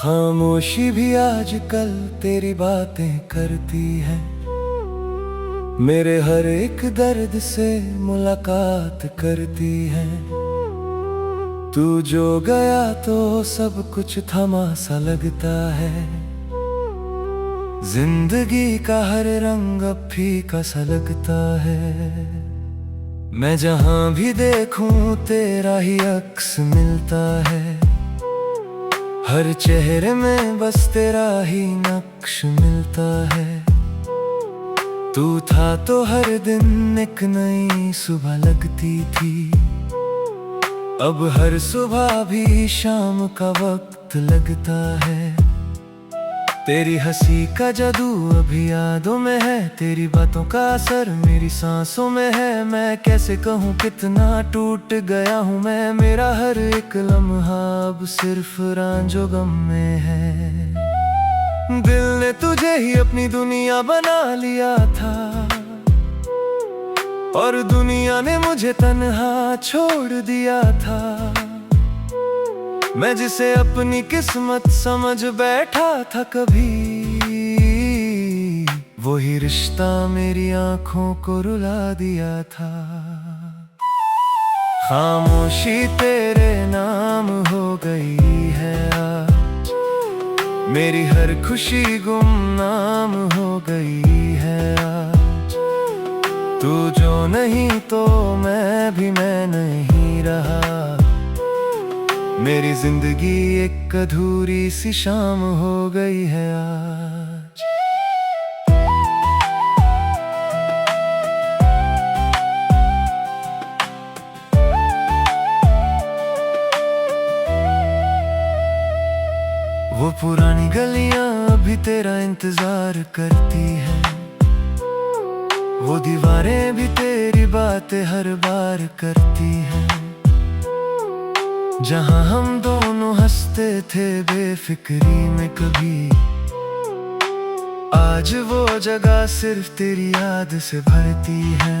खामोशी भी आजकल तेरी बातें करती है। मेरे हर एक दर्द से मुलाकात करती है। तू जो गया तो सब कुछ थमा सा लगता है। जिंदगी का हर रंग अब फीका सा लगता है। मैं जहां भी देखूं तेरा ही अक्स मिलता है। हर चेहरे में बस तेरा ही नक्श मिलता है। तू था तो हर दिन एक नई सुबह लगती थी। अब हर सुबह भी शाम का वक्त लगता है। तेरी हंसी का जादू अभी यादों में है। तेरी बातों का असर मेरी सांसों में है। मैं कैसे कहूँ कितना टूट गया हूँ मैं। मेरा हर एक लम्हा अब सिर्फ रांझो गम में है। दिल ने तुझे ही अपनी दुनिया बना लिया था और दुनिया ने मुझे तन्हा छोड़ दिया था। मैं जिसे अपनी किस्मत समझ बैठा था कभी, वही रिश्ता मेरी आंखों को रुला दिया था। खामोशी तेरे नाम हो गई है आज। मेरी हर खुशी गुमनाम हो गई है आज। तू जो नहीं तो मैं भी मैं नहीं रहा। मेरी जिंदगी एक अधूरी सी शाम हो गई है आज। वो पुरानी गलियां अभी तेरा इंतजार करती है। वो दीवारें भी तेरी बातें हर बार करती है। जहाँ हम दोनों हंसते थे बेफिक्री में कभी, आज वो जगह सिर्फ तेरी याद से भरती है।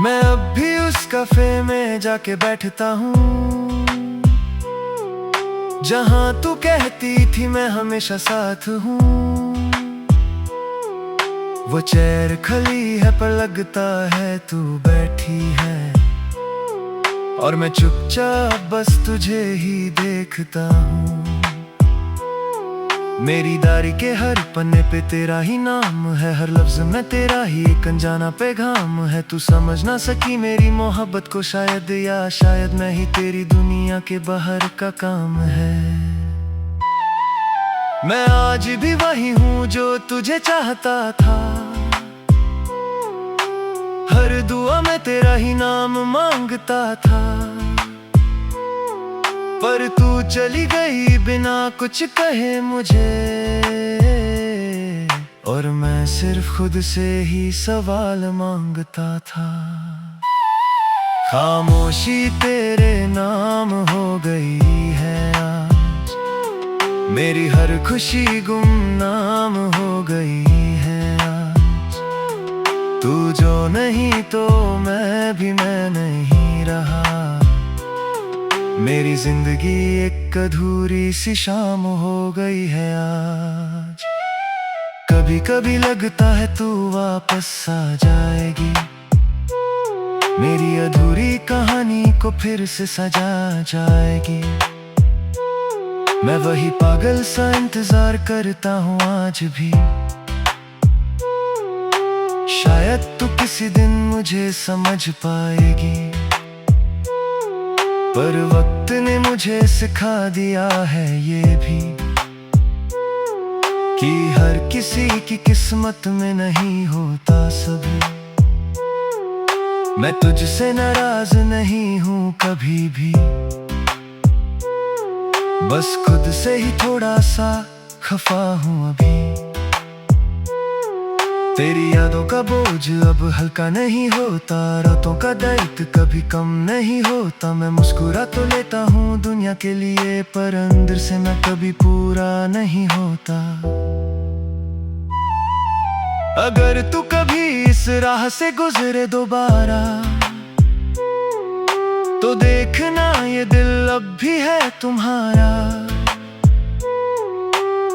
मैं अब भी उस कैफे में जाके बैठता हूँ जहाँ तू कहती थी मैं हमेशा साथ हूँ। वो चेयर खली है पर लगता है तू बैठी है। और मैं चुपचाप बस तुझे ही देखता हूँ। मेरी डायरी के हर पन्ने पे तेरा ही नाम है। हर लफ्ज में तेरा ही एक अनजाना पैगाम है। तू समझ ना सकी मेरी मोहब्बत को शायद, या शायद मैं ही तेरी दुनिया के बाहर का काम है। मैं आज भी वही हूँ जो तुझे चाहता था। हर दुआ में तेरा ही नाम मांगता था। पर तू चली गई बिना कुछ कहे मुझे। और मैं सिर्फ खुद से ही सवाल मांगता था। खामोशी तेरे नाम हो गई है आज। मेरी हर खुशी गुमनाम हो गई है आज। तू जो नहीं तो मैं भी मैं नहीं रहा। मेरी जिंदगी एक अधूरी सी शाम हो गई है आज। कभी कभी लगता है तू वापस आ जाएगी। मेरी अधूरी कहानी को फिर से सजा जाएगी। मैं वही पागल सा इंतजार करता हूँ आज भी। शायद तू किसी दिन मुझे समझ पाएगी। पर वक्त ने मुझे सिखा दिया है ये भी कि हर किसी की किस्मत में नहीं होता सभी। मैं तुझसे नाराज नहीं हूँ कभी भी। बस खुद से ही थोड़ा सा खफा हूँ अभी। तेरी यादों का बोझ अब हल्का नहीं होता। रातों का दर्द कभी कम नहीं होता। मैं मुस्कुरा तो लेता हूँ दुनिया के लिए, पर अंदर से मैं कभी पूरा नहीं होता। अगर तू कभी इस राह से गुजरे दोबारा, तो देखना ये दिल अब भी है तुम्हारा।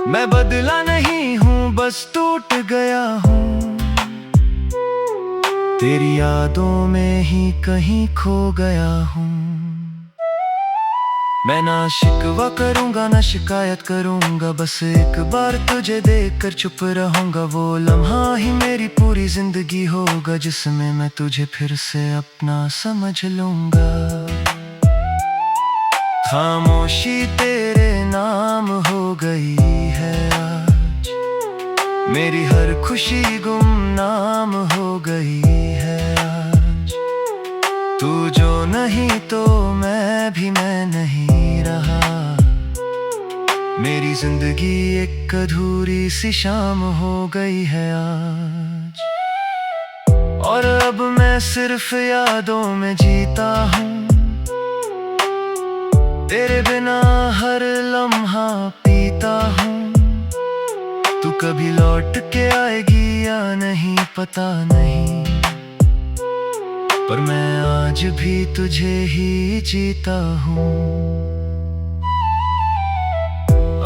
मैं बदला नहीं हूँ, बस टूट गया हूँ। तेरी यादों में ही कहीं खो गया हूँ। मैं ना शिकवा करूंगा ना शिकायत करूंगा, बस एक बार तुझे देखकर चुप रहूंगा। वो लम्हा ही मेरी पूरी जिंदगी होगा, जिसमें मैं तुझे फिर से अपना समझ लूंगा। खामोशी तेरे नाम हो गई है आज, मेरी हर खुशी गुमनाम हो गई है आज। तू जो नहीं तो मैं भी मैं नहीं रहा। मेरी जिंदगी एक अधूरी सी शाम हो गई है आज। और अब मैं सिर्फ यादों में जीता हूँ, तेरे बिना हर लम्हा पीता हूँ। तू कभी लौट के आएगी या नहीं पता नहीं, पर मैं आज भी तुझे ही जीता हूँ।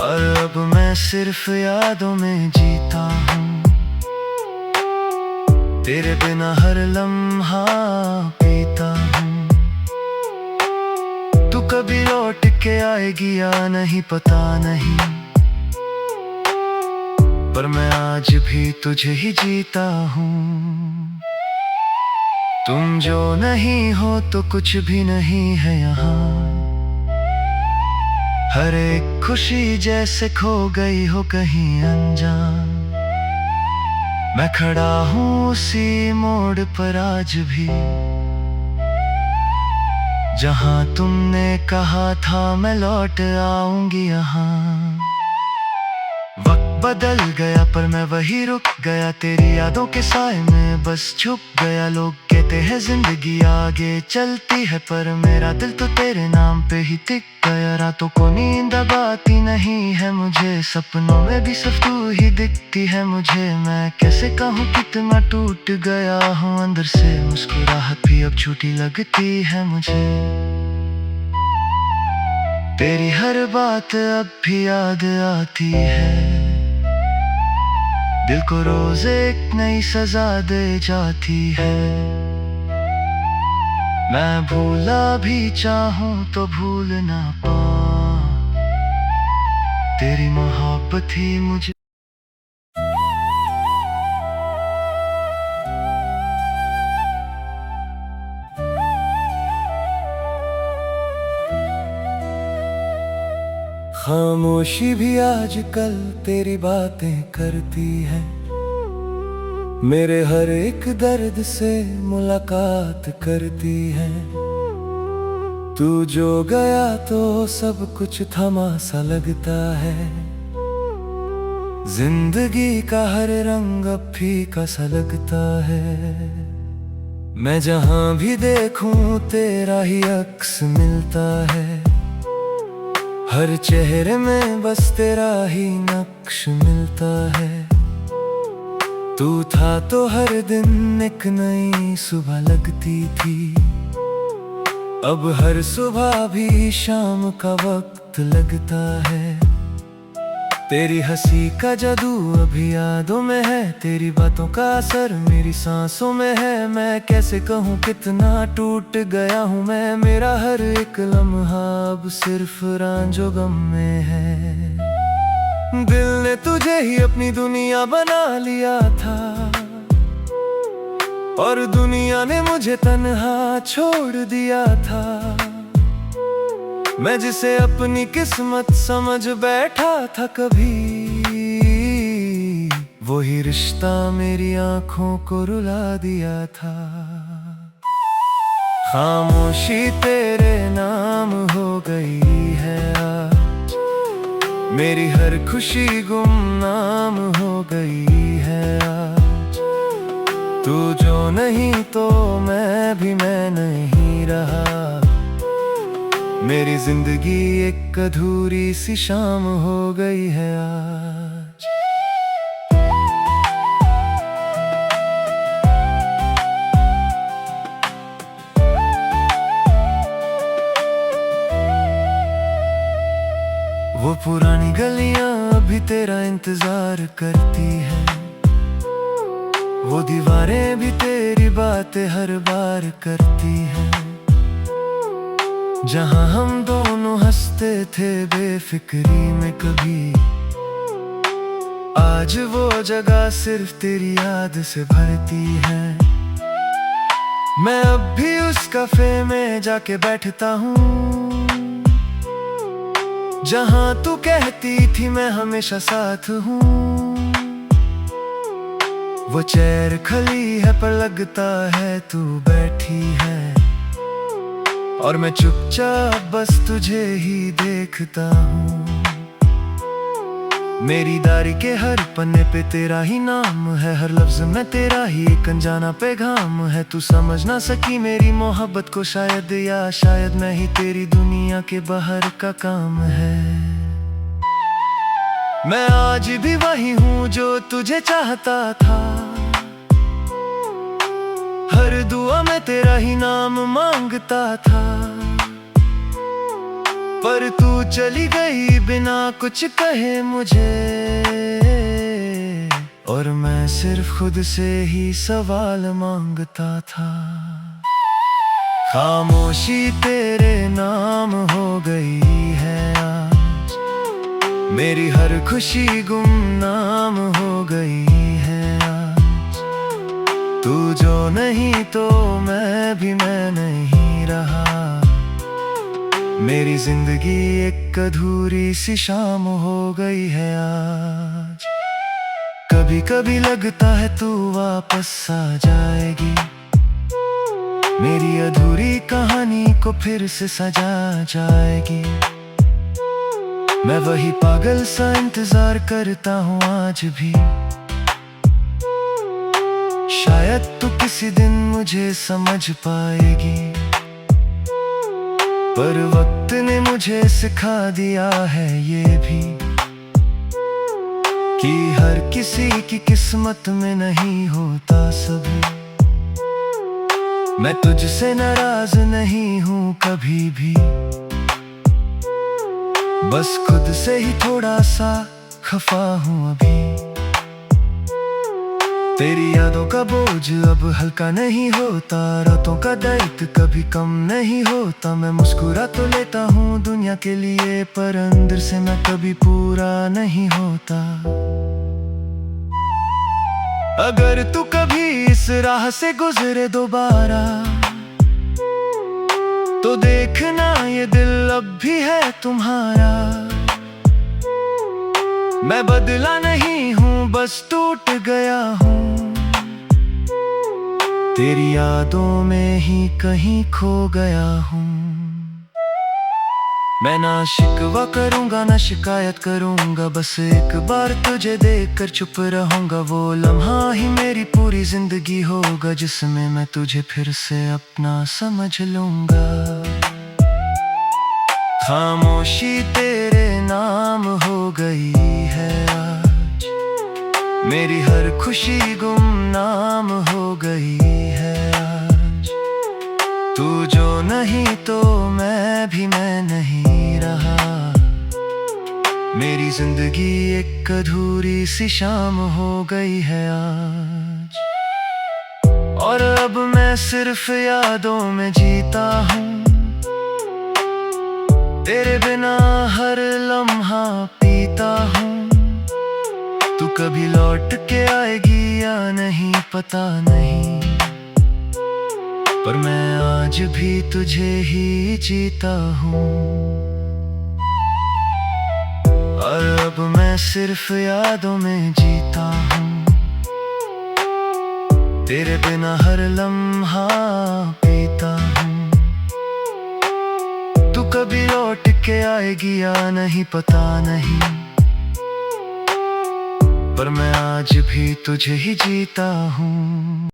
और अब मैं सिर्फ यादों में जीता हूँ, तेरे बिना हर लम्हा पीता हूँ। तू कभी लौट के आएगी या नहीं पता नहीं, पर मैं आज भी तुझे ही जीता हूँ। तुम जो नहीं हो तो कुछ भी नहीं है यहाँ। हर एक खुशी जैसे खो गई हो कहीं अनजान। मैं खड़ा हूँ उसी मोड़ पर आज भी, जहाँ तुमने कहा था मैं लौट आऊंगी यहाँ। वक्त बदल गया पर मैं वही रुक गया, तेरी यादों के साए में बस छुप गया। लोग कहते हैं जिंदगी आगे चलती है, पर मेरा दिल तो तेरे नाम पे ही टिक गया। रातों को नींद अब आती नहीं है मुझे, सपनों में भी सिर्फ तू ही दिखती है मुझे। मैं कैसे कहूँ कितना टूट गया हूँ अंदर से, मुस्कुराहट भी अब झूठी लगती है मुझे। तेरी हर बात अब भी याद आती है, दिल को रोज एक नई सजा दे जाती है। मैं भूला भी चाहूं तो भूल ना पाऊं, तेरी मोहब्बत ही मुझे। खामोशी भी आजकल तेरी बातें करती है, मेरे हर एक दर्द से मुलाकात करती है। तू जो गया तो सब कुछ थमा सा लगता है, जिंदगी का हर रंग अब फीका सा लगता है। मैं जहां भी देखूं तेरा ही अक्स मिलता है, हर चेहरे में बस तेरा ही नक्श मिलता है। तू था तो हर दिन एक नई सुबह लगती थी, अब हर सुबह भी शाम का वक्त लगता है। तेरी हंसी का जादू अभी यादों में है, तेरी बातों का असर मेरी सांसों में है। मैं कैसे कहूँ कितना टूट गया हूँ मैं, मेरा हर एक लम्हा अब सिर्फ रांझो गम में है। दिल ने तुझे ही अपनी दुनिया बना लिया था, और दुनिया ने मुझे तन्हा छोड़ दिया था। मैं जिसे अपनी किस्मत समझ बैठा था कभी, वही रिश्ता मेरी आंखों को रुला दिया था। खामोशी तेरे नाम हो गई है आज, मेरी हर खुशी गुमनाम हो गई है आज। तू जो नहीं तो मैं भी मैं नहीं रहा। मेरी जिंदगी एक अधूरी सी शाम हो गई है आज। वो पुरानी गलियां अब भी तेरा इंतजार करती है, वो दीवारें भी तेरी बातें हर बार करती है। जहां हम दोनों हंसते थे बेफिक्री में कभी, आज वो जगह सिर्फ तेरी याद से भरती है। मैं अब भी उस कैफे में जाके बैठता हूँ, जहां तू कहती थी मैं हमेशा साथ हूँ। वो चेयर खली है पर लगता है तू बैठी है, और मैं चुपचाप बस तुझे ही देखता हूँ। मेरी डायरी के हर पन्ने पे तेरा ही नाम है, हर लफ्ज में तेरा ही एक अनजाना पैगाम है। तू समझ ना सकी मेरी मोहब्बत को शायद, या शायद मैं ही तेरी दुनिया के बाहर का काम है। मैं आज भी वही हूँ जो तुझे चाहता था, हर दुआ में तेरा ही नाम मांगता था। पर तू चली गई बिना कुछ कहे मुझे, और मैं सिर्फ खुद से ही सवाल मांगता था। खामोशी तेरे नाम हो गई है आज, मेरी हर खुशी गुमनाम हो गई है आज। तू जो नहीं तो मैं भी मैं नहीं रहा, मेरी जिंदगी एक अधूरी सी शाम हो गई है आज। कभी कभी लगता है तू वापस आ जाएगी, मेरी अधूरी कहानी को फिर से सजा जाएगी। मैं वही पागल सा इंतजार करता हूँ आज भी, शायद तू किसी दिन मुझे समझ पाएगी। पर वक्त ने मुझे सिखा दिया है ये भी, कि हर किसी की किस्मत में नहीं होता सभी। मैं तुझसे नाराज नहीं हूँ कभी भी, बस खुद से ही थोड़ा सा खफा हूँ अभी। तेरी यादों का बोझ अब हल्का नहीं होता, रातों का दर्द कभी कम नहीं होता। मैं मुस्कुरा तो लेता हूँ दुनिया के लिए, पर अंदर से मैं कभी पूरा नहीं होता। अगर तू कभी इस राह से गुजरे दोबारा, तो देखना ये दिल अब भी है तुम्हारा। मैं बदला नहीं हूँ, बस टूट गया हूँ, तेरी यादों में ही कहीं खो गया हूँ। मैं ना शिकवा करूँगा ना शिकायत करूँगा, बस एक बार तुझे देखकर चुप रहूँगा। वो लम्हा ही मेरी पूरी जिंदगी होगा, जिसमें मैं तुझे फिर से अपना समझ लूँगा। खामोशी तेरे नाम हो गई है आज, मेरी हर खुशी गुमनाम हो गई है आज। तू जो नहीं तो मैं भी मैं नहीं रहा, मेरी जिंदगी एक अधूरी सी शाम हो गई है आज। और अब मैं सिर्फ यादों में जीता हूँ, तेरे बिना हर लम्हा पीता हूँ। तू कभी लौट के आएगी या नहीं पता नहीं, पर मैं आज भी तुझे ही जीता हूँ। और अब मैं सिर्फ यादों में जीता हूँ, तेरे बिना हर लम्हा पीता हूँ। तू कभी लौट के आएगी या नहीं पता नहीं, पर मैं आज भी तुझे ही जीता हूँ।